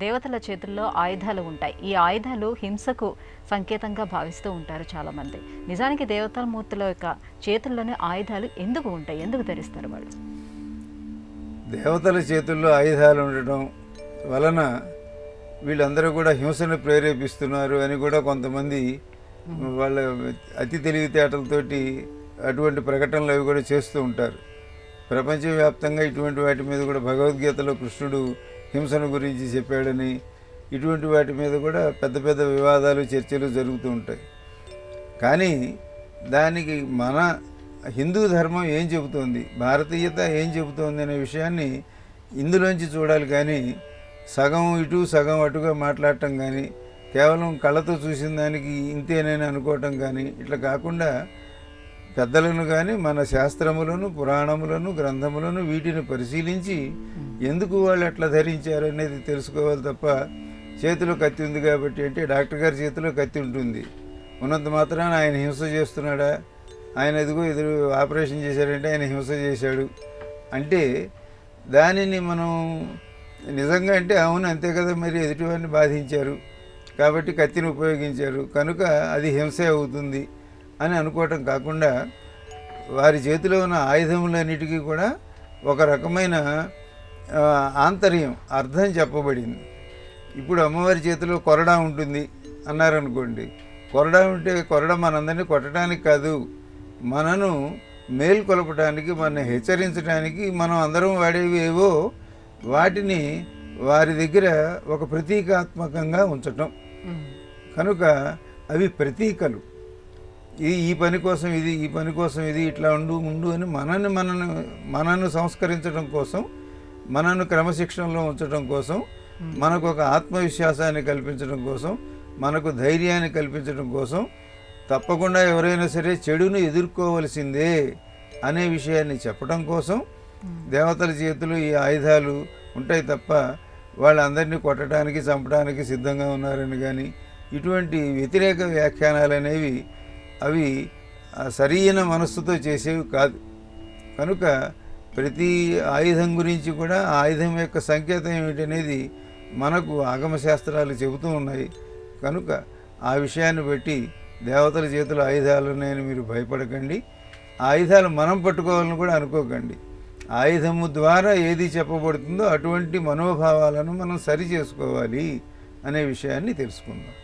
దేవతల చేతుల్లో ఆయుధాలు ఉంటాయి. ఈ ఆయుధాలు హింసకు సంకేతంగా భావిస్తూ ఉంటారు చాలామంది. నిజానికి దేవతల మూర్తుల యొక్క చేతుల్లోనే ఆయుధాలు ఎందుకు ఉంటాయి? ఎందుకు ధరిస్తారు వాళ్ళు? దేవతల చేతుల్లో ఆయుధాలు ఉండటం వలన వీళ్ళందరూ కూడా హింసను ప్రేరేపిస్తున్నారు అని కూడా కొంతమంది వాళ్ళ అతి తెలివితేటలతోటి అటువంటి ప్రకటనలు అవి కూడా చేస్తూ ఉంటారు. ప్రపంచవ్యాప్తంగా ఇటువంటి వాటి మీద కూడా భగవద్గీతలో కృష్ణుడు హింసను గురించి చెప్పాడని, ఇటువంటి వాటి మీద కూడా పెద్ద పెద్ద వివాదాలు చర్చలు జరుగుతూ ఉంటాయి. కానీ దానికి మన హిందూ ధర్మం ఏం చెబుతోంది, భారతీయత ఏం చెబుతోంది అనే విషయాన్ని ఇందులోంచి చూడాలి. కానీ సగం ఇటు సగం అటుగా మాట్లాడటం కానీ, కేవలం కళ్ళతో చూసిన దానికి ఇంతేనని అనుకోవటం కానీ ఇట్లా కాకుండా పెద్దలను కానీ మన శాస్త్రములను, పురాణములను, గ్రంథములను వీటిని పరిశీలించి ఎందుకు వాళ్ళు అట్లా ధరించారు అనేది తెలుసుకోవాలి తప్ప, చేతిలో కత్తి ఉంది కాబట్టి అంటే డాక్టర్ గారి చేతిలో కత్తి ఉంటుంది, ఉన్నంత మాత్రాన ఆయన హింస చేస్తున్నాడా, ఆయన ఎదురు ఆపరేషన్ చేశాడంటే ఆయన హింస చేశాడు అంటే దానిని మనం నిజంగా అంటే అవును అంతే కదా, మరి ఎదుటివారిని బాధించారు కాబట్టి కత్తిని ఉపయోగించారు కనుక అది హింసే అవుతుంది అని అనుకోవటం కాకుండా, వారి చేతిలో ఉన్న ఆయుధములన్నిటికీ కూడా ఒక రకమైన ఆంతర్యం, అర్థం చెప్పబడింది. ఇప్పుడు అమ్మవారి చేతిలో కొరడా ఉంటుంది అన్నారనుకోండి, కొరడా ఉంటే కొరడా మనందరినీ కొట్టడానికి కాదు, మనను మేల్కొలపడానికి, మనని హెచ్చరించడానికి మనం అందరం వాడేవి ఏవో వాటిని వారి దగ్గర ఒక ప్రతీకాత్మకంగా ఉంచటం. కనుక అవి ప్రతీకలు. ఈ పని కోసం ఇది, ఈ పని కోసం ఇది, ఇట్లా ఉండు అని మనను సంస్కరించడం కోసం, మనను క్రమశిక్షణలో ఉంచడం కోసం, మనకు ఒక ఆత్మవిశ్వాసాన్ని కల్పించడం కోసం, మనకు ధైర్యాన్ని కల్పించడం కోసం, తప్పకుండా ఎవరైనా సరే చెడును ఎదుర్కోవలసిందే అనే విషయాన్ని చెప్పడం కోసం దేవతల చేతులు ఈ ఆయుధాలు ఉంటాయి తప్ప వాళ్ళందరినీ కొట్టడానికి, చంపడానికి సిద్ధంగా ఉన్నారని కానీ ఇటువంటి వ్యతిరేక వ్యాఖ్యానాలు అనేవి అవి సరైన మనస్సుతో చేసేవి కాదు. కనుక ప్రతి ఆయుధం గురించి కూడా ఆ ఆయుధం యొక్క సంకేతం ఏమిటనేది మనకు ఆగమశాస్త్రాలు చెబుతూ ఉన్నాయి. కనుక ఆ విషయాన్ని బట్టి దేవతల చేతుల ఆయుధాలు ఉన్నాయని మీరు భయపడకండి. ఆయుధాలు మనం పట్టుకోవాలని కూడా అనుకోకండి. ఆయుధము ద్వారా ఏది చెప్పబడుతుందో అటువంటి మనోభావాలను మనం సరి చేసుకోవాలి అనే విషయాన్ని తెలుసుకుందాం.